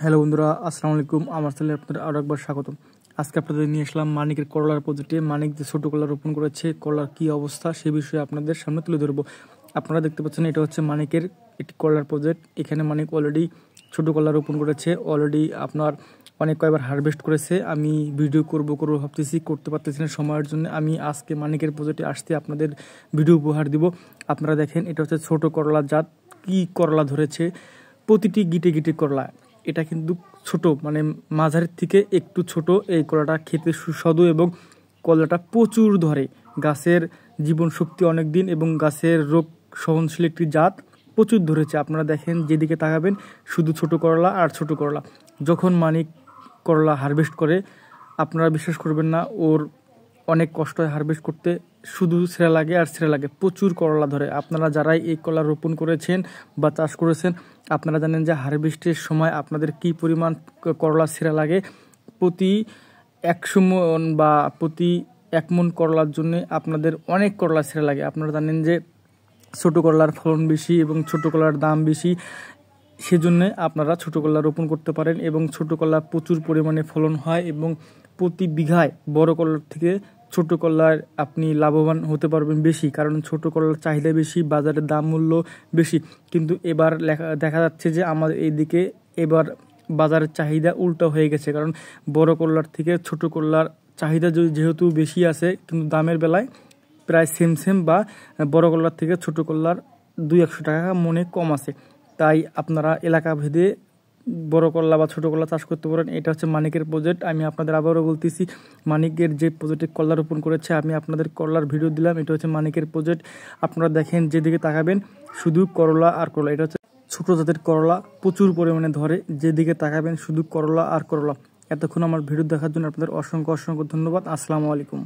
Hello বন্ধুরা, আসসালামু আলাইকুম। আমার চ্যানেলে আপনাদের আরও একবার স্বাগতম। আজকে আপনাদের নিয়ে আসলাম মানিকের করলার প্রজেক্টে। মানিক যে ছোটো করলা রোপণ করেছে, করলার কী অবস্থা সে বিষয়ে আপনাদের সামনে তুলে ধরবো। আপনারা দেখতে পাচ্ছেন এটা হচ্ছে মানিকের একটি করলার প্রজেক্ট। এখানে মানিক অলরেডি ছোটো করলা রোপণ করেছে, অলরেডি আপনার অনেক কয়েকবার হারভেস্ট করেছে। আমি ভিডিও করবো ভাবতেছি, করতে পারতেছি না সময়ের জন্য। আমি আজকে মানিকের প্রজেক্টে আসতে আপনাদের ভিডিও উপহার দিব। আপনারা দেখেন এটা হচ্ছে ছোটো করলা জাত। কী করলা ধরেছে, প্রতিটি গিটে গিটে করলা। এটা কিন্তু ছোট, মানে মাঝারির থেকে একটু ছোট। এই কলাটা খেতে সুস্বাদু এবং কলাটা প্রচুর ধরে। গাছের জীবন শক্তি অনেক দিন এবং গাছের রোগ সহনশীল একটি জাত, প্রচুর ধরেছে। আপনারা দেখেন, যেদিকে তাকাবেন শুধু ছোট করলা আর ছোট করলা। যখন মানিক করলা হারভেস্ট করে, আপনারা বিশ্বাস করবেন না, ওর অনেক কষ্ট হয় হারভেস্ট করতে। শুধু ছেঁড়া লাগে আর ছেঁড়া লাগে, প্রচুর করলা ধরে। আপনারা যারাই এই কলা রোপণ করেছেন বা চাষ করেছেন, আপনারা জানেন যে হারভেস্টের সময় আপনাদের কী পরিমাণ করলা ছেঁড়া লাগে। প্রতি 100 মন বা প্রতি 1 মন করলার জন্য আপনাদের অনেক করলা ছেঁড়া লাগে। আপনারা জানেন যে ছোটো করলার ফলন বেশি এবং ছোটো করলার দাম বেশি, সেজন্য আপনারা ছোটো করলা রোপণ করতে পারেন এবং ছোটো করলা প্রচুর পরিমাণে ফলন হয় এবং প্রতি বিঘায় বড় করলার থেকে ছোট করলার আপনি লাভবান হতে পারবেন বেশি, কারণ ছোট করলার চাহিদা বেশি, বাজারের দাম মূল্য বেশি। কিন্তু এবার দেখা যাচ্ছে যে আমাদের এইদিকে এবার বাজারের চাহিদা উল্টো হয়ে গেছে, কারণ বড় করলার থেকে ছোট করলার চাহিদা যেহেতু বেশি আছে, কিন্তু দামের বেলায় প্রায় সেম বা বড় করলার থেকে ছোট করলার 200-100 টাকা মনে কম আছে। তাই আপনারা এলাকা ভেদে বড় করলা বা ছোটো করলা চাষ করতে পারেন। এটা হচ্ছে মানিকের প্রজেক্ট। আমি আপনাদের আবারও বলতেছি, মানিকের যে প্রজেক্টে করলা রোপণ করেছে, আমি আপনাদের করলার ভিডিও দিলাম। এটা হচ্ছে মানিকের প্রজেক্ট। আপনারা দেখেন, যেদিকে তাকাবেন শুধু করলা আর করলা। এটা হচ্ছে ছোটো জাতের করলা, প্রচুর পরিমাণে ধরে। যেদিকে তাকাবেন শুধু করলা আর করলা। এতক্ষণ আমার ভিডিও দেখার জন্য আপনাদের অসংখ্য ধন্যবাদ। আসসালামু আলাইকুম।